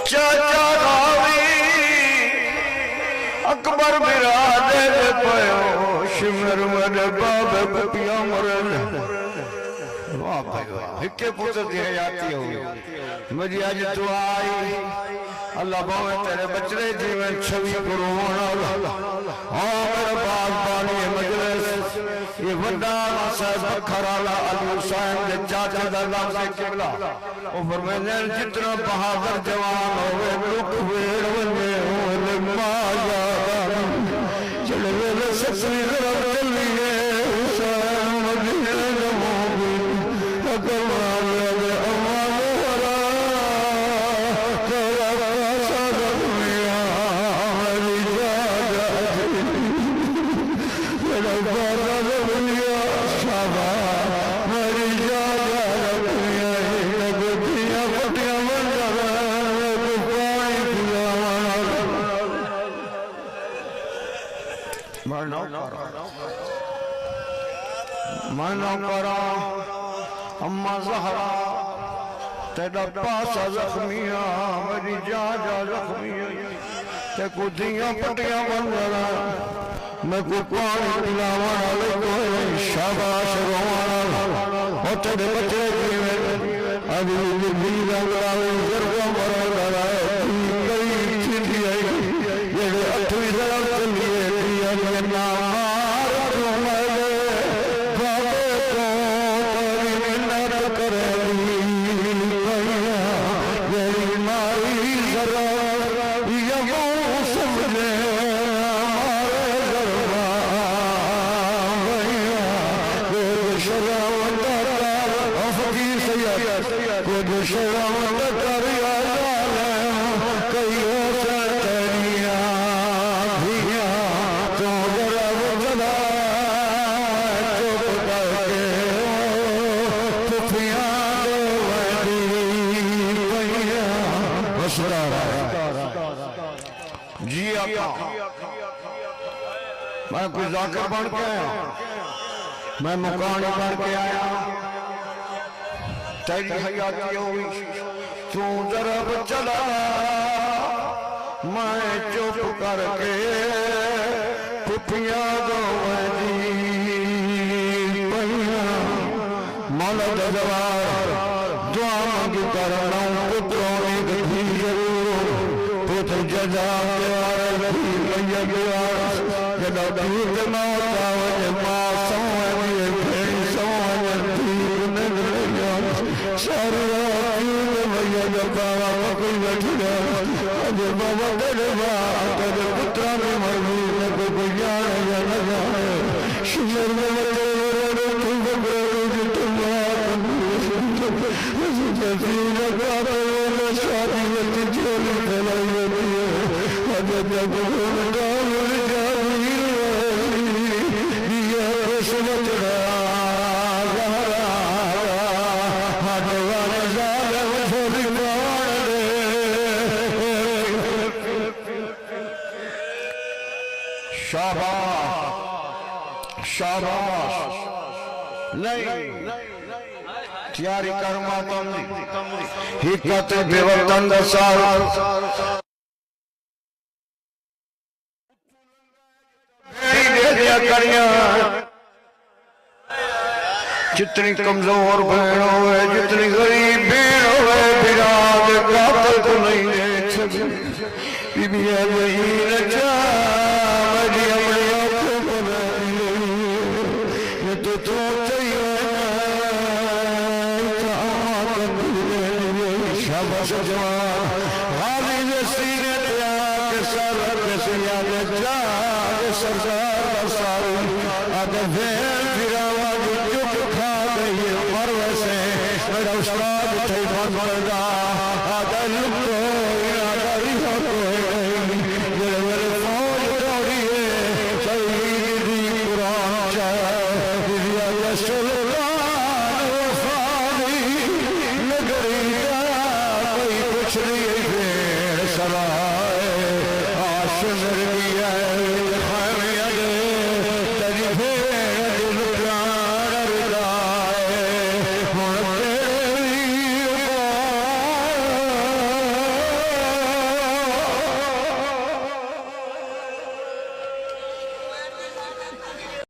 चाचा रावी अकबर बिरादे पयो शिमर मद बाब पिया मरन वाह भाई वाह हिके पुत्र दी हयाती हो मुझे आज दुआ आई अल्लाह बावे तेरे बचड़े जीवन छवि कुरान हां मेरे बाग बानी मजलिस ये वड्डा साहब खराला अली हुसैन दे चाचा दा नाम से किबला ओ फरमाते जितना बहादुर जवान होवे दुख वेड़ वने होले माया चले वे ससुरी रब चलिए हुसैन मदीने नमोबी अकबर अमान वरा तेरा सदर मिया मेरी जाजा तेरा बरद मिया शाबा मेरी जाजा मिया लगतियां पटियां मंदर को पानी पिया मनो करा अम्मा ज़हरा तेरा पासा ज़ख्मिया मेरी जाजा ज़ख्मिया ते कुदियां पटियां मंदरा मैं को पानी पिलावा वाले को शाबाश रोवाना हो तेरे बच्चे जीवे अभी भी रंगलावे जरवा मरदा कई चिंदी आई ये अठवीं तरफ चलिए पिया ना मैं कोई जाकर बन के आया मैं मुकान बन के आया तेरी हयाती हुई तू जरब चला मैं चुप करके पुपिया मलद जवार दुआ मांग करना पुत्रों ने जरूर पुत्र जजा जदा दूर मौत आवे मां सोए सोए दूर नजर सारा दूर भैया जबा कोई बैठा अज बाबा दरबा तेरे पुत्र ने मरनी को कोई जाने या न जाने शिमर में तेरे तू बगैर तुम जफीन का शादी में जोली फैलाई है अज जब तैयारी कर मातम हिकत बेवतन दसार जितनी कमजोर बहन होवे जितनी गरीब बहन होवे बिराद कातल को नहीं दे बीबी यही रचा मेरी अपनी आंखों को ये तो चाहिए शाबाश जवान हाली सीने के सर के सिया ले जा सरदार सारी आगे फिरावा जो खा गई मर वैसे मेरा उस्ताद थे मरदा आगे लुको आगे रिहा को ये मेरे फौज दौड़ी है शहीद दी कुरान चाहे या सुल्तान वफादी नगरी कोई कुछ नहीं है सराय आशिक है